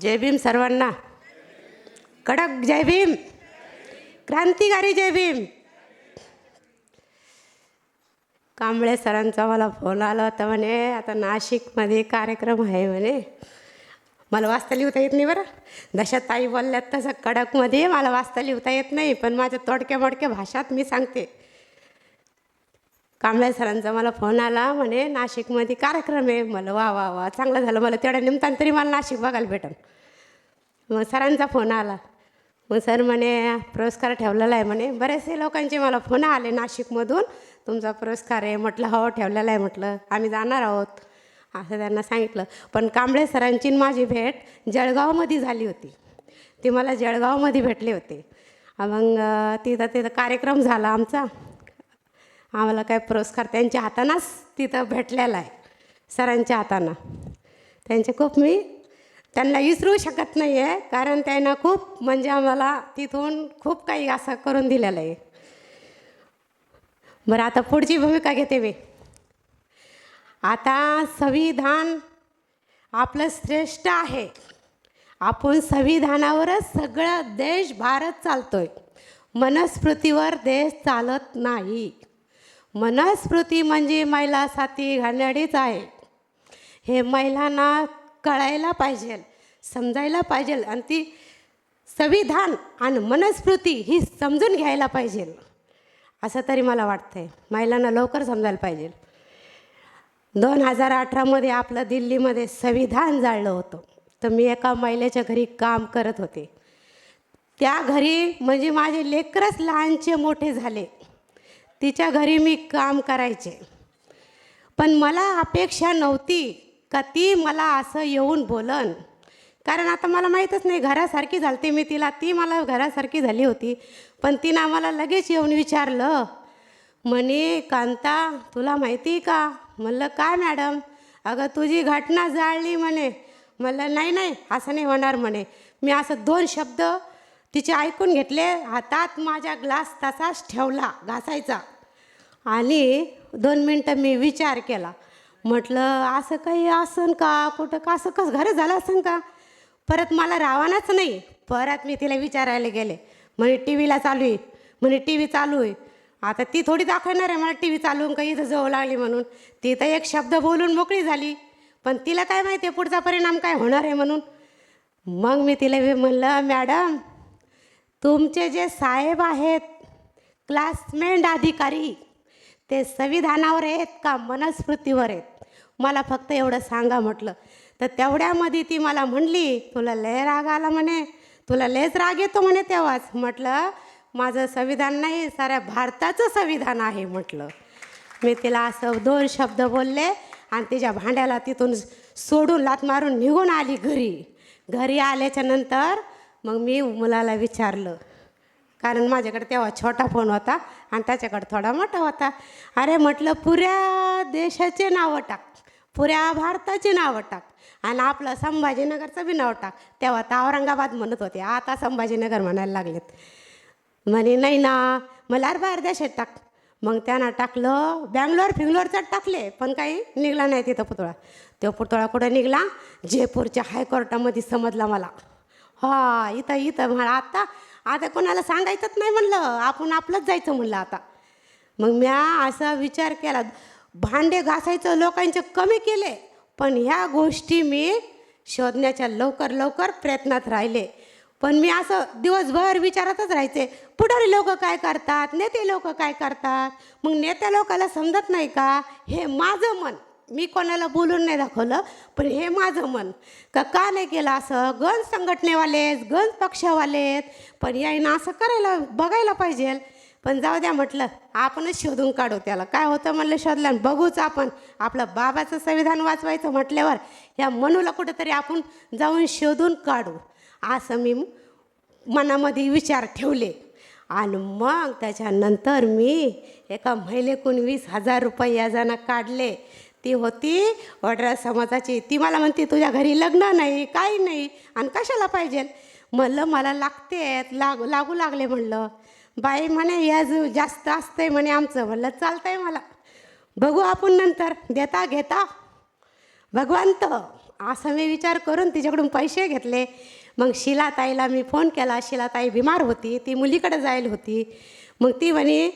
जय भीम सर्वांना. कडक जय भीम. क्रांतिकारी जय भीम. कांबळे सरांचा मला फोन आला होता, म्हणे आता नाशिकमध्ये कार्यक्रम आहे म्हणे. मला वाचता लिहिता येत नाही बरं, जशा ताई बोलल्यात तसं कडकमध्ये मला वाचता लिहिता येत नाही, पण माझ्या तोडक्या मोडक्या भाषात मी सांगते. कांबळे सरांचा मला फोन आला, म्हणे नाशिकमध्ये कार्यक्रम आहे. मला वा वा वा चांगलं झालं, मला तेवढ्या निमतान तरी मला नाशिक बघायला भेटन. मग सरांचा फोन आला. मग सर म्हणे पुरस्कार ठेवलेला आहे म्हणे. बरेचसे लोकांचे मला फोन आले नाशिकमधून, तुमचा पुरस्कार आहे. म्हटलं हो ठेवलेला आहे, म्हटलं आम्ही जाणार आहोत असं त्यांना सांगितलं. पण कांबळे सरांची माझी भेट जळगावमध्ये झाली होती. ती मला जळगावमध्ये भेटले होते. मग तिथं कार्यक्रम झाला आमचा. आम्हाला काय पुरस्कार त्यांच्या हातानंच तिथं भेटलेला आहे, सरांच्या हातानं. मी त्यांना विसरू शकत नाही आहे, कारण त्यांना खूप म्हणजे आम्हाला तिथून खूप काही असं करून दिलेलं आहे. बरं, आता पुढची भूमिका घेते मी. आता संविधान आपलं श्रेष्ठ आहे. आपण संविधानावरच सगळं देश भारत चालतोय. मनस्मृतीवर देश चालत नाही. मनस्मृती म्हणजे महिलासाठी घाणेरडीच आहे. हे महिलांना कळायला पाहिजे, समजायला पाहिजे, आणि ती संविधान आणि मनस्मृती ही समजून घ्यायला पाहिजे, असं तरी मला वाटतं आहे. महिलांना लवकर समजायला पाहिजे. 2018मध्ये आपलं दिल्लीमध्ये संविधान जाळलं होतं. तर मी एका महिलेच्या घरी काम करत होते. त्या घरी म्हणजे माझे लेकरच लहानचे मोठे झाले, तिच्या घरी मी काम करायचे. पण मला अपेक्षा नव्हती का ती मला असं येऊन बोलन, कारण आता मला माहीतच नाही, घरासारखी झालते मी तिला, ती मला घरासारखी झाली होती. पण तिनं मला लगेच येऊन विचारलं, म्हणे कांता तुला माहिती का? म्हणलं काय मॅडम? अगं तुझी घटना जाळली म्हणे. म्हणलं नाही नाही असं नाही होणार म्हणे. मी असं 2 शब्द तिचे ऐकून घेतले, हातात माझ्या ग्लास तसाच ठेवला घासायचा, आणि 2 मिनटं मी विचार केला. म्हटलं असं काही असन का, कुठं का असं कसं घरं झालं असन का? परत मला रावणाच नाही. परत मी तिला विचारायला गेले. म्हणे टी व्हीला चालू आहे. म्हणे टी व्ही चालू आहे. आता ती थोडी दाखवणार आहे मला टी व्ही चालवून काही इथं जवळ लागली म्हणून. ती तर एक शब्द बोलून मोकळी झाली, पण तिला काय माहिती आहे पुढचा परिणाम काय होणार आहे म्हणून. मग मी तिला म्हणलं, मॅडम तुमचे जे साहेब आहेत क्लासमेट अधिकारी, ते संविधानावर आहेत का मनस्मृतीवर आहेत? मला फक्त एवढं सांगा म्हटलं. तर तेवढ्यामध्ये ती मला म्हणली, तुला लय राग आला म्हणे, तुला लयच राग येतो म्हणे तेव्हाच. म्हटलं माझं संविधान नाही, साऱ्या भारताचं संविधान आहे म्हटलं. मी तिला असं 2 शब्द बोलले आणि तिच्या भांड्याला तिथून सोडून लाथ मारून निघून आली घरी. घरी आल्याच्या नंतर मग मी मुलाला विचारलं, कारण माझ्याकडे तेव्हा छोटा फोन होता आणि त्याच्याकडे थोडा मोठा होता. अरे म्हटलं पुऱ्या देशाचे नावं टाक, पुऱ्या भारताचे नावं टाक, आणि आपलं संभाजीनगरचं बी नाव टाक. तेव्हा तर औरंगाबाद म्हणत होते, आता संभाजीनगर म्हणायला लागलेत. म्हणे नाही ना, मला बाहेर देशात टाक. मग त्यानं टाकलं बँगलोर फिंगलोरचं टाकले, पण काही निघला नाही तिथं पुतळा. तो पुतळा कुठं निघला? जयपूरच्या हायकोर्टामध्ये समजला मला. हा इथं म्हणा, आता कोणाला सांगायचंच नाही म्हणलं, आपण आपलंच जायचं म्हणलं आता. मग म्या असा विचार केला, भांडे घासायचं लोकांचे कमी केले, पण ह्या गोष्टी मी शोधण्याच्या लवकर प्रयत्नात राहिले. पण मी असं दिवसभर विचारातच राहायचे, पुढारी लोक काय करतात, नेते लोक काय करतात. मग नेत्या लोकाला समजत नाही का? हे माझं मन, मी कोणाला बोलून नाही दाखवलं, पण हे माझं मन का नाही केलं असं. गंज संघटनेवालेत, गंज पक्षवालेत, पण यायनं असं करायला बघायला पाहिजे. पण जाऊ द्या म्हटलं, आपणच शोधून काढू त्याला. काय होतं म्हणलं शोधलं, बघूच आपण. आपलं बाबाचं संविधान वाचवायचं म्हटल्यावर ह्या मनूला कुठंतरी आपण जाऊन शोधून काढू, असं मी मनामध्ये विचार ठेवले. आणि मग त्याच्यानंतर मी एका महिलेकडून 20,000 रुपये याजानं काढले. ती होती वडरा समाजाची. ती मला म्हणते तुझ्या घरी लग्न नाही, काही नाही, आणि कशाला पाहिजे? म्हणलं मला लागते, लागू लागले म्हणलं. बाई म्हणे याज जास्त असतंय म्हणे आमचं. म्हणलं चालतंय मला, बघू आपण नंतर, देता घेता भगवंत असं मी विचार करून तिच्याकडून पैसे घेतले. मग शिलाताईला मी फोन केला. शिलाताई बिमार होती, ती मुलीकडे जायला होती. मग ती म्हणे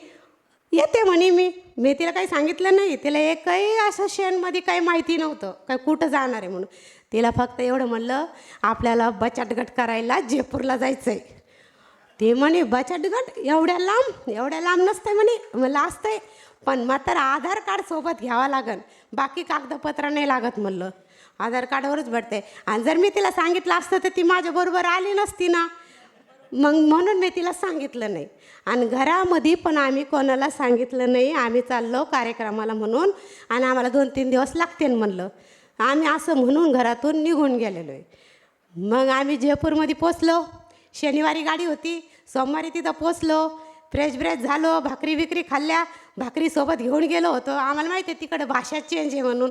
येते म्हणे. मी तिला काही सांगितलं नाही. तिला एकही असं शेणमध्ये काही माहिती नव्हतं काय कुठं जाणार आहे म्हणून. तिला फक्त एवढं म्हणलं आपल्याला बचत गट करायला जयपूरला जायचं आहे. ते म्हणे बचत गट एवढ्या लांब नसतंय म्हणे. म्हणलं असतंय पण मात्र आधार कार्ड सोबत घ्यावं लागन, बाकी कागदपत्र नाही लागत म्हणलं. आधार कार्डावरच भेटते. आणि जर मी तिला सांगितलं असतं तर ती माझ्याबरोबर आली नसती ना. मग म्हणून मी तिला सांगितलं नाही. आणि घरामध्ये पण आम्ही कोणाला सांगितलं नाही आम्ही चाललो कार्यक्रमाला म्हणून. आणि आम्हाला 2-3 दिवस लागतील म्हणलं. आम्ही असं म्हणून घरातून निघून गेलेलो आहे. मग आम्ही जयपूरमध्ये पोचलो. शनिवारी गाडी होती, सोमवारी तिथं पोचलो. फ्रेश झालो, भाकरी बिकरी खाल्ल्या. भाकरीसोबत घेऊन गेलो होतो. आम्हाला माहिती आहे तिकडे भाषा चेंज आहे म्हणून.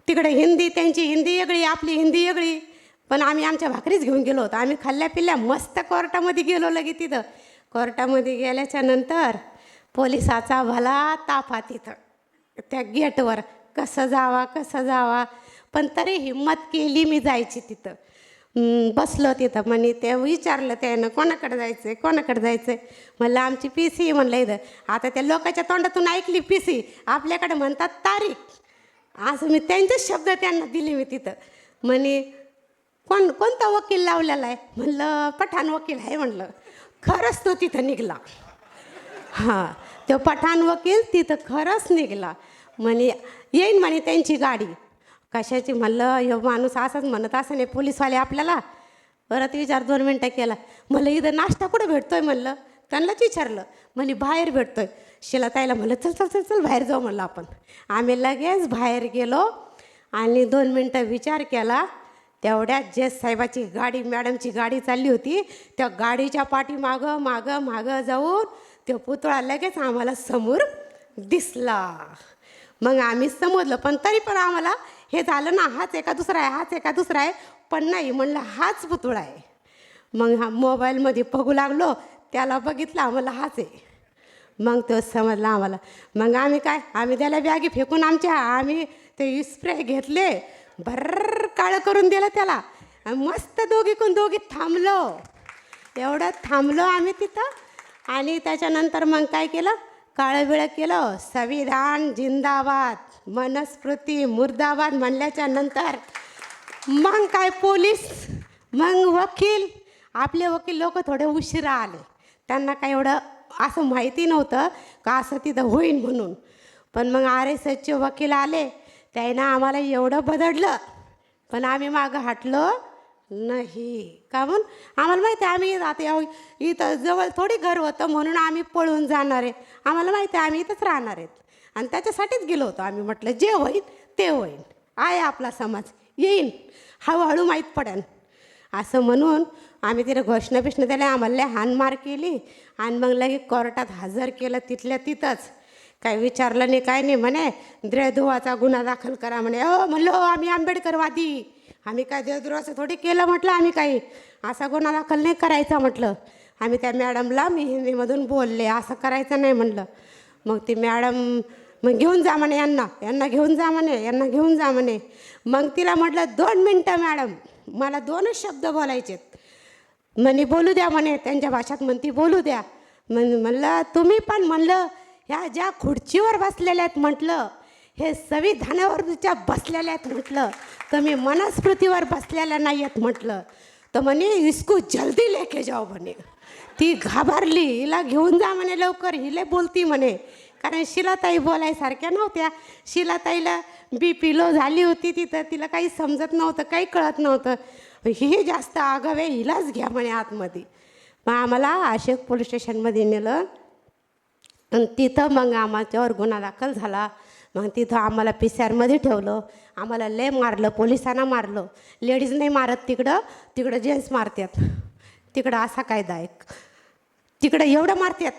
तिकडे हिंदी, त्यांची हिंदी वेगळी, आपली हिंदी वेगळी. पण आम्ही आमच्या भाकरीच घेऊन गेलो होतो. आम्ही खाल्ल्या पिल्ल्या मस्त कोर्टामध्ये गेलो. लगे तिथं कोर्टामध्ये गेल्याच्या नंतर पोलिसाचा भला ताफा तिथं त्या गेटवर. कसं जावा पण तरी हिंमत केली मी जायची तिथं. बसलो तिथं. म्हणे ते विचारलं त्यानं कोणाकडे जायचं आहे. म्हणलं आमची PC म्हणलं इथं. आता त्या लोकांच्या तोंडातून ऐकली PC, आपल्याकडे म्हणतात तारीख. असं मी त्यांचे शब्द त्यांना दिले मी तिथं. म्हणे कोणता वकील लावलेला आहे. म्हणलं पठाण वकील आहे म्हणलं. खरंच तो तिथं निघाला. हां, तो पठाण वकील तिथं खरंच निघाला. म्हणे येईन म्हणे त्यांची गाडी. कशाची. म्हणलं हे माणूस असंच म्हणत असं नाही पोलीसवाले आपल्याला. परत विचार 2 मिनटं केला. म्हणलं इथं नाश्ता कुठं भेटतोय म्हणलं. त्यांनाच विचारलं. म्हणे बाहेर भेटतोय. शिलाताईला म्हणलं चल बाहेर जाऊ म्हणलं आपण. आम्ही लगेच बाहेर गेलो आणि 2 मिनटं विचार केला. तेवढ्यात जज साहेबाची गाडी, मॅडमची गाडी चालली होती. त्या गाडीच्या मागं जाऊन तो पुतळा लगेच आम्हाला समोर दिसला. मग आम्ही समजलं. पण तरी पण आम्हाला हे झालं ना, हाच एका दुसरा आहे. पण नाही म्हणलं हाच पुतळा आहे. मग हा मोबाईलमध्ये बघू लागलो. त्याला बघितलं आम्हाला हाच आहे. मग तो समजला आम्हाला. मग आम्ही त्याला बॅगी फेकून आम्ही ते स्प्रे घेतले. भर्र काळं करून दिलं त्याला. मस्त दोघी थांबलो. एवढं थांबलो आम्ही तिथं. आणि त्याच्यानंतर मग काय केलं, काळं बिळं केलं. संविधान जिंदाबाद, मनुस्मृती मुर्दाबाद म्हणल्याच्या नंतर मग काय पोलीस, मग वकील, आपले वकील लोक थोडे उशिरा आले. त्यांना काय एवढं असं माहिती नव्हतं का असं तिथं होईन म्हणून. पण मग RSSचे वकील आले. त्यानं आम्हाला एवढं बदडलं. पण आम्ही मागं हटलो नाही. का म्हणून आम्हाला माहिती आहे आम्ही आता इथं जवळ थोडी घर होतं म्हणून आम्ही पळून जाणार आहे. आम्हाला माहिती आहे आम्ही इथंच राहणार आहेत. आणि त्याच्यासाठीच गेलो होतो आम्ही. म्हटलं जे होईल ते होईल. आहे आपला समाज, येईन हळूहळू माहीत पडेल असं म्हणून आम्ही तिला घोषणा दिल्या. आम्हाला हाणमार केली आणि मग लगे कोर्टात हजर केलं. तिथल्या तिथंच काय विचारलं नाही काय नाही. म्हणे देशद्रोहाचा गुन्हा दाखल करा म्हणे. म्हणलं आम्ही आंबेडकरवादी, आम्ही काय देशद्रोहाचं थोडी केलं म्हटलं. आम्ही काही असा गुन्हा दाखल नाही करायचा म्हटलं. आम्ही त्या मॅडमला मी हिंदीमधून बोलले असं करायचं नाही म्हणलं. मग ती मॅडम मग घेऊन जा म्हणे यांना घेऊन जा म्हणे. मग तिला म्हटलं 2 मिनटं मॅडम, मला 2च शब्द बोलायचेत. म्हणे बोलू द्या म्हणे, त्यांच्या भाषेत म्हणती बोलू द्या. म्हणलं तुम्ही पण म्हणलं ह्या ज्या खुर्चीवर बसलेल्या आहेत म्हटलं, हे संविधानावर ज्या बसलेल्या आहेत म्हटलं, तुम्ही मनुस्मृतीवर बसलेल्या नाही आहेत म्हटलं. तर म्हणे इसको जल्दी लेके जाओ म्हणे. ती घाबरली. हिला घेऊन जा म्हणे लवकर, हिले बोलती म्हणे. कारण शिलाताई बोलायसारख्या नव्हत्या. शिलाताईला BP लो झाली होती तिथं. तिला काही समजत नव्हतं, काही कळत नव्हतं. ही जास्त आगाव आहे, हिलाच घ्या म्हणे आतमध्ये. मग आम्हाला अशोक पोलीस स्टेशनमध्ये नेलं. आणि तिथं मग आम्हाच्यावर गुन्हा दाखल झाला. मग तिथं आम्हाला PCR ठेवलं. आम्हाला लय मारलं, पोलिसांना मारलं. लेडीज नाही मारत तिकडं जेंट्स मारतात. तिकडं असा कायदा आहे. तिकडं एवढं मारतात.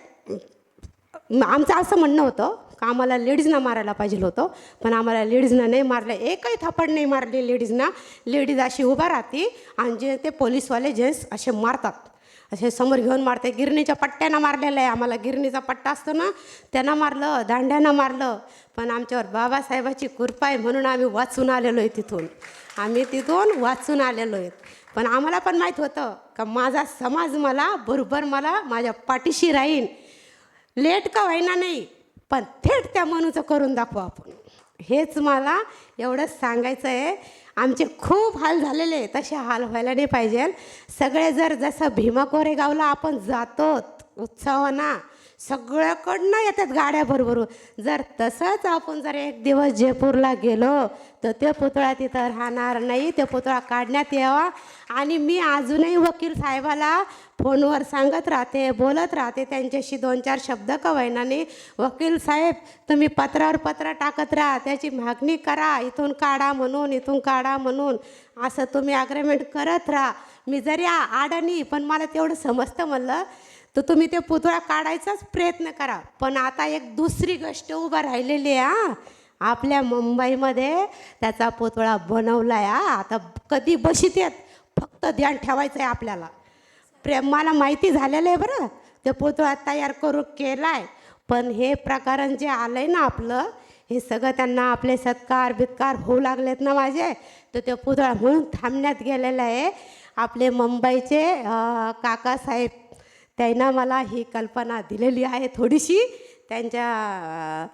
आमचं असं म्हणणं होतं का आम्हाला लेडीजना मारायला पाहिजे होतं. पण आम्हाला लेडीजना नाही मारलं. एकही थप्पड नाही मारली लेडीजना. लेडीज अशी उभा राहते आणि जे ते पोलीसवाले जेंट्स असे मारतात. असे समोर घेऊन मारते. गिरणीच्या पट्ट्यानं मारलेलं आहे आम्हाला. गिरणीचा पट्टा असतो ना, त्यानं मारलं, दांड्यानं मारलं. पण आमच्यावर बाबासाहेबाची कृपा आहे म्हणून आम्ही वाचून आलेलो आहे तिथून. आम्ही तिथून वाचून आलेलो आहेत. पण आम्हाला पण माहीत होतं का माझा समाज मला बरोबर मला माझ्या पाठीशी राहीन. लेट का व्हायना नाही, पण थेट त्या मनूचं करून दाखवू आपण. हेच मला एवढंच सांगायचं आहे. आमचे खूप हाल झालेले आहे, तसे हाल व्हायला नाही पाहिजे. सगळे जर जसं भीमा कोरेगावला आपण जातो उत्सवाना, सगळ्याकडनं येतात गाड्या भरभरून. जर तसंच आपण जर एक दिवस जयपूरला गेलो तर ते पुतळा तिथं राहणार नाही. ते पुतळा काढण्यात यावा. आणि मी अजूनही वकील साहेबाला फोनवर सांगत राहते, बोलत राहते त्यांच्याशी 2-4 शब्द का होईना नाही. वकील साहेब तुम्ही पत्रावर पत्र टाकत राहा, त्याची मागणी करा, इथून काढा म्हणून, इथून काढा म्हणून. असं तुम्ही ॲग्रीमेंट करत राहा. मी जरी अडाणी पण मला तेवढं समजतं म्हणलं तर तुम्ही ते पुतळा काढायचाच प्रयत्न करा. पण आता एक दुसरी गोष्ट उभा राहिलेली आहे. आपल्या मुंबईमध्ये त्याचा पुतळा बनवला आहे. आता कधी बशीत येत फक्त ध्यान ठेवायचं आहे आपल्याला. मला माहिती झालेलं आहे बरं, ते पुतळा तयार करून केला आहे. पण हे प्रकरण जे आलं आहे ना आपलं, हे सगळं त्यांना आपले सत्कार बित्कार होऊ लागलेत ना माझे, तर ते पुतळा म्हणून थांबण्यात गेलेलं आहे. आपले मुंबईचे काकासाहेब त्यांना मला ही कल्पना दिलेली आहे थोडीशी. त्यांच्या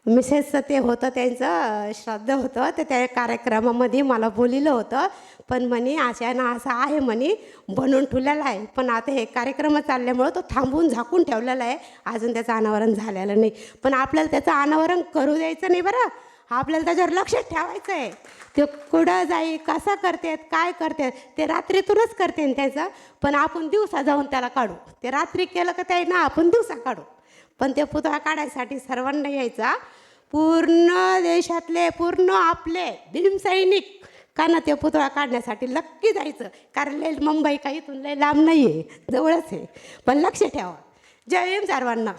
मिसेसचं ते होतं, त्यांचं श्राद्ध होतं, तर त्या कार्यक्रमामध्ये मला बोलिलं होतं. पण म्हणे अशानं असं आहे म्हणे बनवून ठेवलेलं आहे. पण आता हे कार्यक्रम चालल्यामुळं तो थांबून झाकून ठेवलेला आहे. अजून त्याचं अनावरण झालेलं नाही. पण आपल्याला त्याचं अनावरण करू द्यायचं नाही बरं. आपल्याला त्याच्यावर लक्ष ठेवायचं आहे. ते कुठं जाई, कसं करतात, काय करतात, ते रात्रीतूनच करते त्याचं. पण आपण दिवसा जाऊन त्याला काढू. ते रात्री केलं का ते ना आपण दिवसा काढू. पण ते पुतळा काढायसाठी सर्वांना यायचा. पूर्ण देशातले, पूर्ण आपले भीमसैनिक का ना ते पुतळा काढण्यासाठी नक्की जायचं. कारण लय मुंबई काही इथून लय लांब नाही आहे, जवळच आहे. पण लक्ष ठेवा. जय भीम सर्वांना.